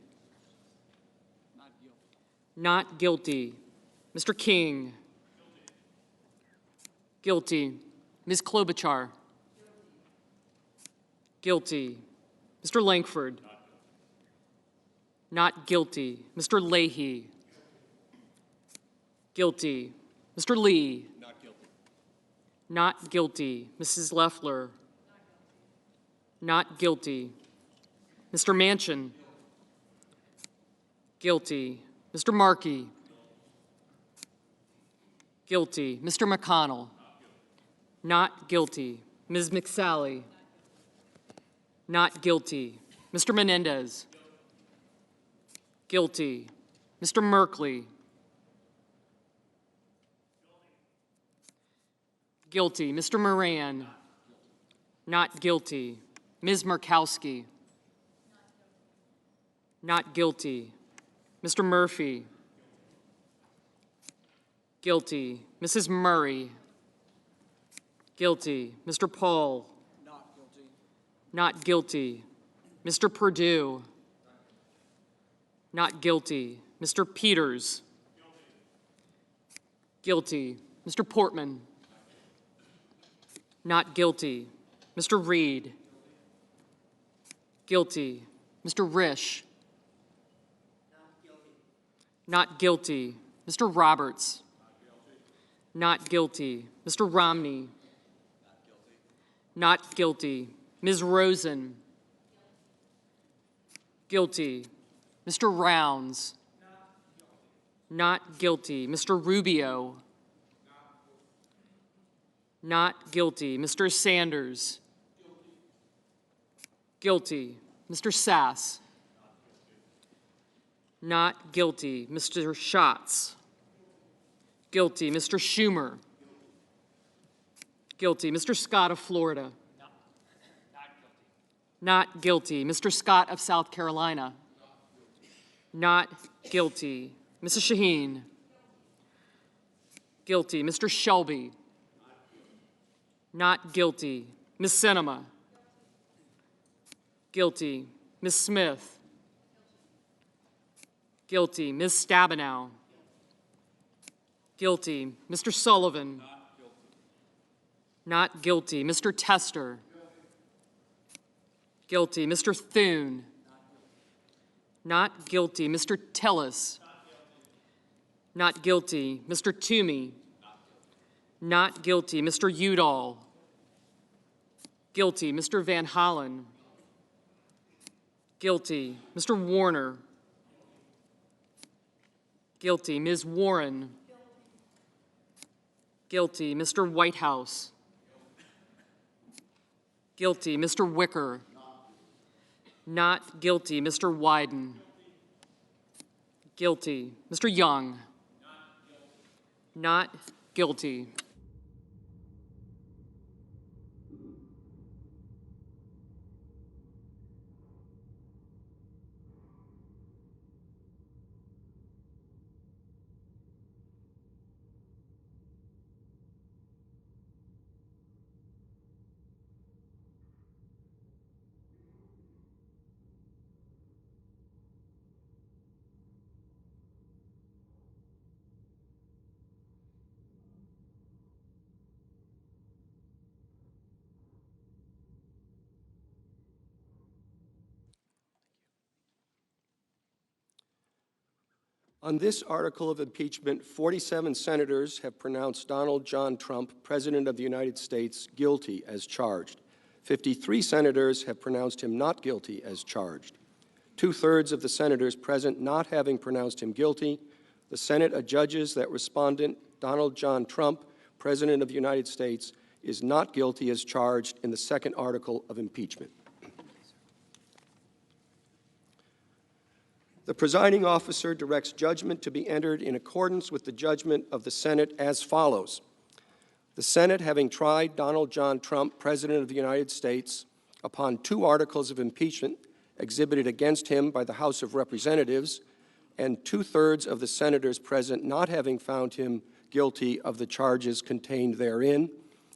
Not guilty. Mr. King. Guilty. Ms. Klobuchar. Guilty. Mr. Langford. Not guilty. Mr. Leahy. Guilty. Mr. Lee. Not guilty. Not guilty. Mrs. Loeffler. Not guilty. Mr. Manchin. Guilty. Mr. Markey. Guilty. Mr. McConnell. Not guilty. Ms. McSally. Not guilty. Mr. Menendez. Guilty. Mr. Merkley. Guilty. Mr. Moran. Not guilty. Ms. Murkowski? Not guilty. Mr. Murphy? Guilty. Mrs. Murray? Guilty. Mr. Paul? Not guilty. Not guilty. Mr. Perdue? Not guilty. Mr. Peters? Guilty. Mr. Portman? Not guilty. Mr. Reed? Guilty. Mr. Risch? Not guilty. Mr. Roberts? Not guilty. Mr. Romney? Not guilty. Ms. Rosen? Guilty. Mr. Rounds? Not guilty. Mr. Rubio? Not guilty. Mr. Sanders? Guilty. Mr. Sass? Not guilty. Mr. Schatz? Guilty. Mr. Schumer? Guilty. Mr. Scott of Florida? Not guilty. Mr. Scott of South Carolina? Not guilty. Mrs. Shaheen? Guilty. Mr. Shelby? Not guilty. Ms. Sinema? Guilty. Ms. Smith? Guilty. Ms. Stabenow? Guilty. Mr. Sullivan? Not guilty. Mr. Tester? Guilty. Mr. Thune? Not guilty. Mr. Tillis? Not guilty. Mr. Toomey? Not guilty. Mr. Udall? Guilty. Mr. Van Hollen? Guilty. Mr. Warner? Guilty. Ms. Warren? Guilty. Mr. Whitehouse? Guilty. Mr. Wicker? Not guilty. Mr. Wyden? Guilty. Mr. Young? Not guilty. On this article of impeachment, 47 senators have pronounced Donald John Trump, President of the United States, guilty as charged. 53 senators have pronounced him not guilty as charged. 2/3 of the senators present not having pronounced him guilty, the Senate adjudges that respondent Donald John Trump, President of the United States, is not guilty as charged in the second article of impeachment. The presiding officer directs judgment to be entered in accordance with the judgment of the Senate as follows. The Senate, having tried Donald John Trump, President of the United States, upon 2 articles of impeachment exhibited against him by the House of Representatives, and 2/3 of the senators present not having found him guilty of the charges contained therein,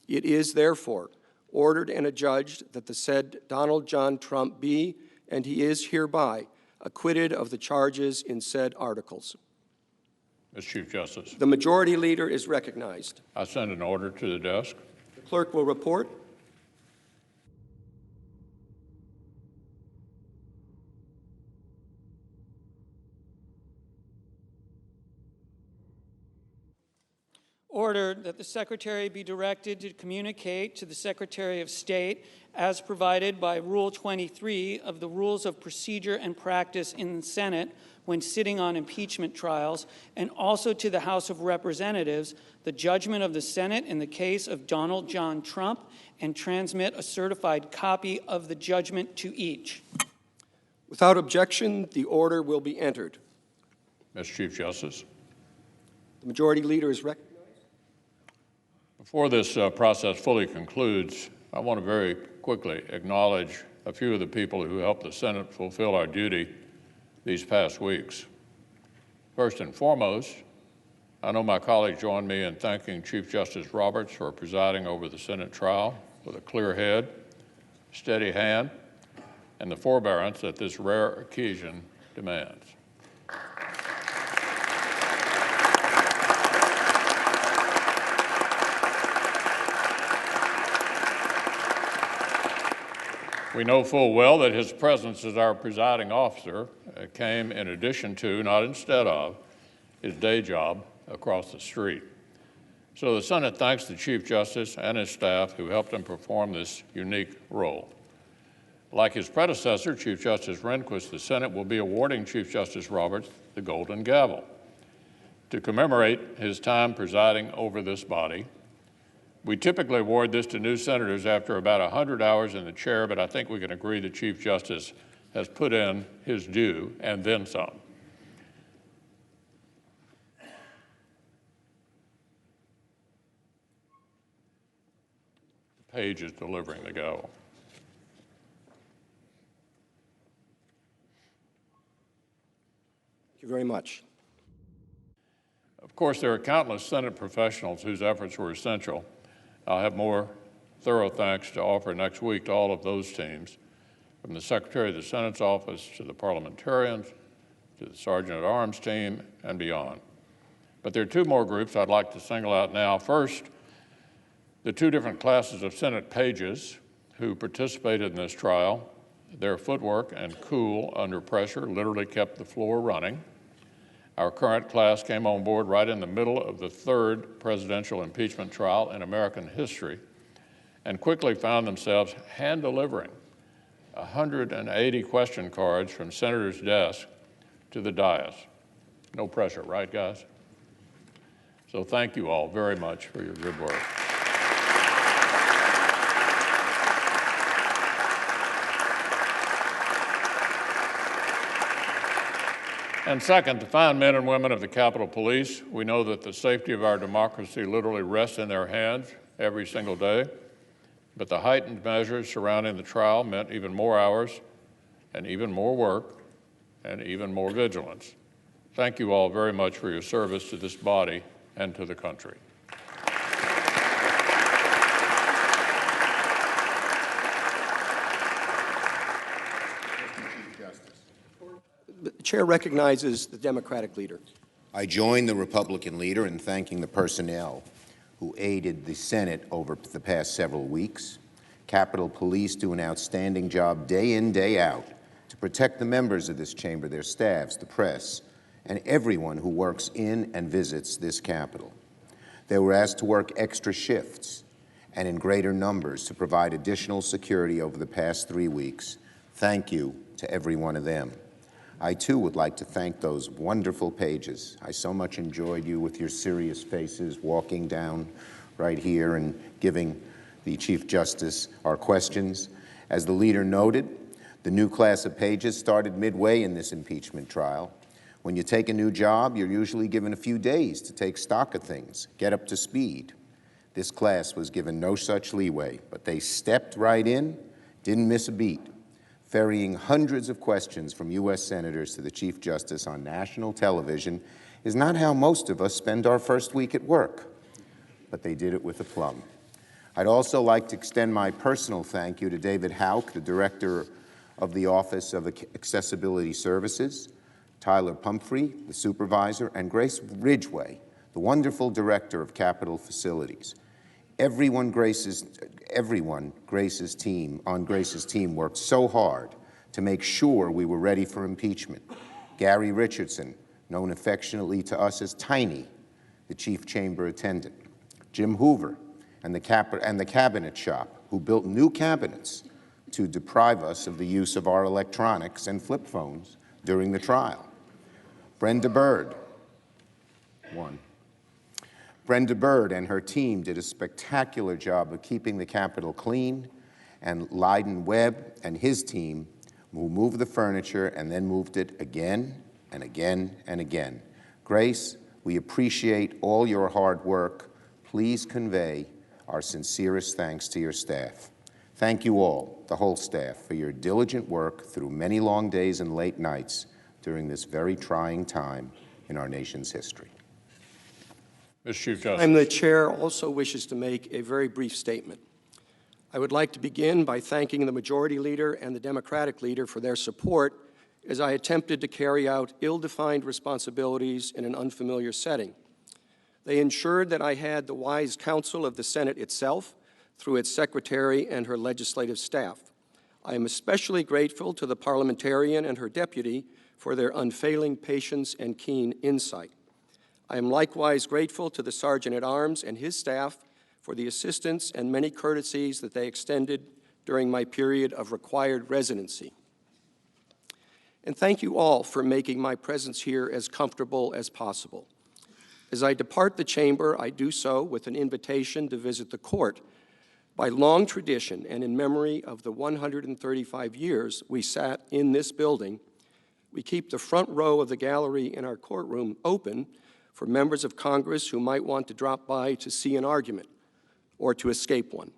it is therefore ordered and adjudged that the said Donald John Trump be, and he is hereby, acquitted of the charges in said articles. Mr. Chief Justice, The Majority Leader is recognized. I send an order to the desk. The clerk will report. Ordered that the Secretary be directed to communicate to the Secretary of State as provided by Rule 23 of the Rules of Procedure and Practice in the Senate when sitting on impeachment trials, and also to the House of Representatives, the judgment of the Senate in the case of Donald John Trump, and transmit a certified copy of the judgment to each. Without objection, the order will be entered. Mr. Chief Justice, The Majority Leader is recognized. before this process fully concludes, I want to very quickly acknowledge a few of the people who helped the Senate fulfill our duty these past weeks. First and foremost, I know my colleagues join me in thanking Chief Justice Roberts for presiding over the Senate trial with a clear head, steady hand, and the forbearance that this rare occasion demands. We know full well that his presence as our presiding officer came in addition to, not instead of, his day job across the street. So the Senate thanks the Chief Justice and his staff who helped him perform this unique role. Like his predecessor, Chief Justice Rehnquist, the Senate will be awarding Chief Justice Roberts the Golden Gavel to commemorate his time presiding over this body. We typically award this to new senators after about 100 hours in the chair, but I think we can agree the Chief Justice has put in his due and then some. The page is delivering the gavel. Thank you very much. Of course, there are countless Senate professionals whose efforts were essential. I'll have more thorough thanks to offer next week to all of those teams, from the Secretary of the Senate's office to the parliamentarians, to the Sergeant at Arms team, and beyond. But there are two more groups I'd like to single out now. First, the two different classes of Senate pages who participated in this trial. Their footwork and cool under pressure literally kept the floor running. Our current class came on board right in the middle of the third presidential impeachment trial in American history and quickly found themselves hand-delivering 180 question cards from senators' desks to the dais. No pressure, right, guys? So thank you all very much for your good work. And second, the fine men and women of the Capitol Police, we know that the safety of our democracy literally rests in their hands every single day, but the heightened measures surrounding the trial meant even more hours and even more work and even more vigilance. Thank you all very much for your service to this body and to the country. The chair recognizes the Democratic leader. I join the Republican leader in thanking the personnel who aided the Senate over the past several weeks. Capitol Police do an outstanding job day in, day out to protect the members of this chamber, their staffs, the press, and everyone who works in and visits this Capitol. They were asked to work extra shifts and in greater numbers to provide additional security over the past 3 weeks. Thank you to every one of them. I, too, would like to thank those wonderful pages. I so much enjoyed you with your serious faces walking down right here and giving the Chief Justice our questions. As the leader noted, the new class of pages started midway in this impeachment trial. When you take a new job, you're usually given a few days to take stock of things, get up to speed. This class was given no such leeway, but they stepped right in, didn't miss a beat, ferrying hundreds of questions from U.S. senators to the Chief Justice on national television is not how most of us spend our first week at work, but they did it with aplomb. I'd also like to extend my personal thank you to David Houck, the Director of the Office of Accessibility Services, Tyler Pumphrey, the Supervisor, and Grace Ridgway, the wonderful Director of Capitol Facilities. Everyone Grace's team worked so hard to make sure we were ready for impeachment. Gary Richardson, known affectionately to us as Tiny, the chief chamber attendant. Jim Hoover and the cabinet shop, who built new cabinets to deprive us of the use of our electronics and flip phones during the trial. Brenda Bird and her team did a spectacular job of keeping the Capitol clean, and Lyden Webb and his team who moved the furniture and then moved it again and again and again. Grace, we appreciate all your hard work. Please convey our sincerest thanks to your staff. Thank you all, the whole staff, for your diligent work through many long days and late nights during this very trying time in our nation's history. Mr. Chief Justice. The chair also wishes to make a very brief statement. I would like to begin by thanking the Majority Leader and the Democratic Leader for their support as I attempted to carry out ill-defined responsibilities in an unfamiliar setting. They ensured that I had the wise counsel of the Senate itself through its secretary and her legislative staff. I am especially grateful to the parliamentarian and her deputy for their unfailing patience and keen insight. I am likewise grateful to the Sergeant-at-Arms and his staff for the assistance and many courtesies that they extended during my period of required residency. And thank you all for making my presence here as comfortable as possible. As I depart the chamber, I do so with an invitation to visit the court. By long tradition and in memory of the 135 years we sat in this building, we keep the front row of the gallery in our courtroom open for members of Congress who might want to drop by to see an argument or to escape one.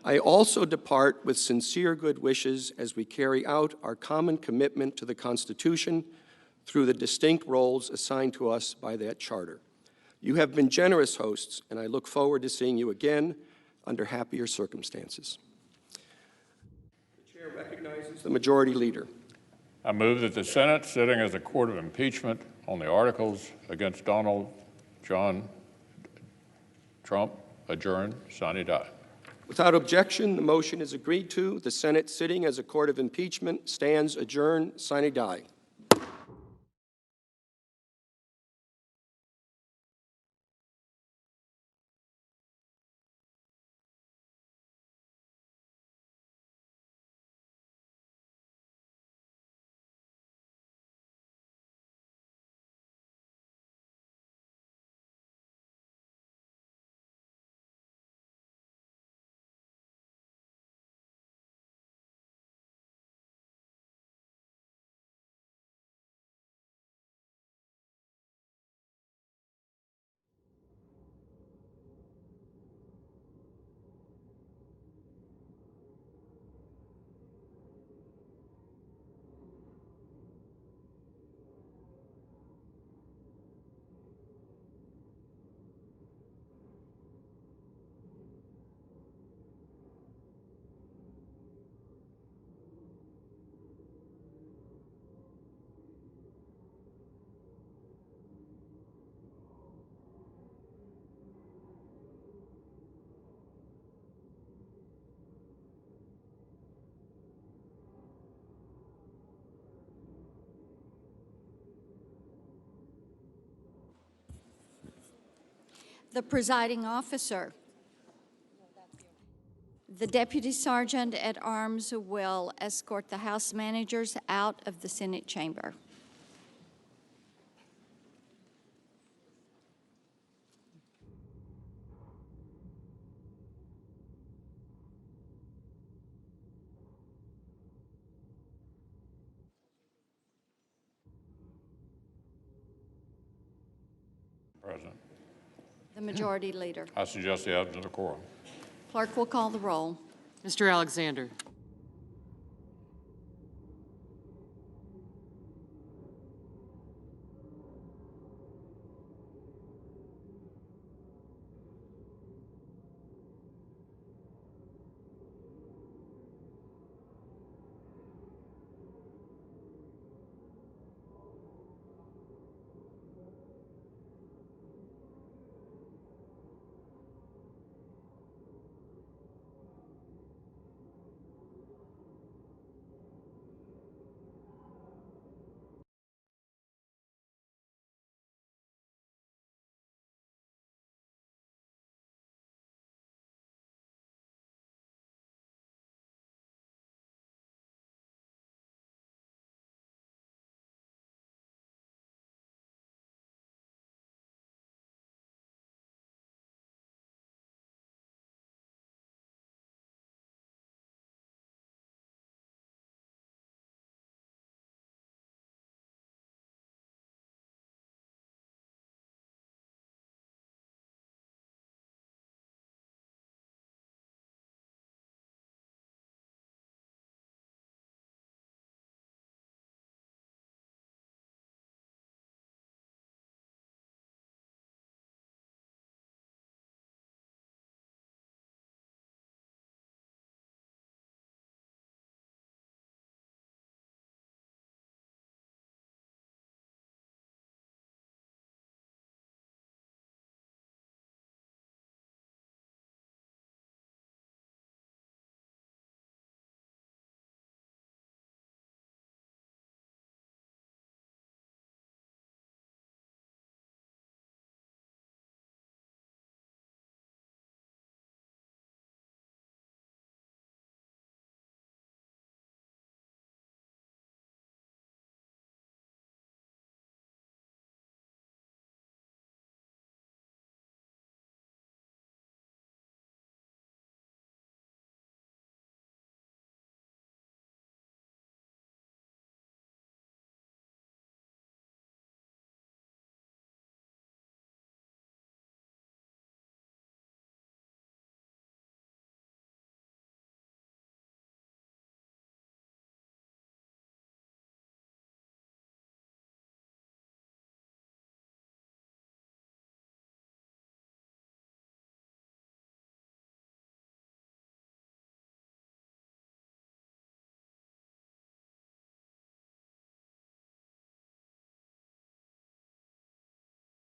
I also depart with sincere good wishes as we carry out our common commitment to the Constitution through the distinct roles assigned to us by that charter. You have been generous hosts, and I look forward to seeing you again under happier circumstances. The chair recognizes the Majority Leader. I move that the Senate, sitting as a court of impeachment on the articles against Donald John Trump, adjourn, sine die. Without objection, the motion is agreed to. The Senate, sitting as a court of impeachment, stands adjourned, sine die. The presiding officer. The Deputy Sergeant-at-Arms will escort the House managers out of the Senate chamber. President. The Majority Leader. I suggest the absence of quorum. Clerk will call the roll. Mr. Alexander.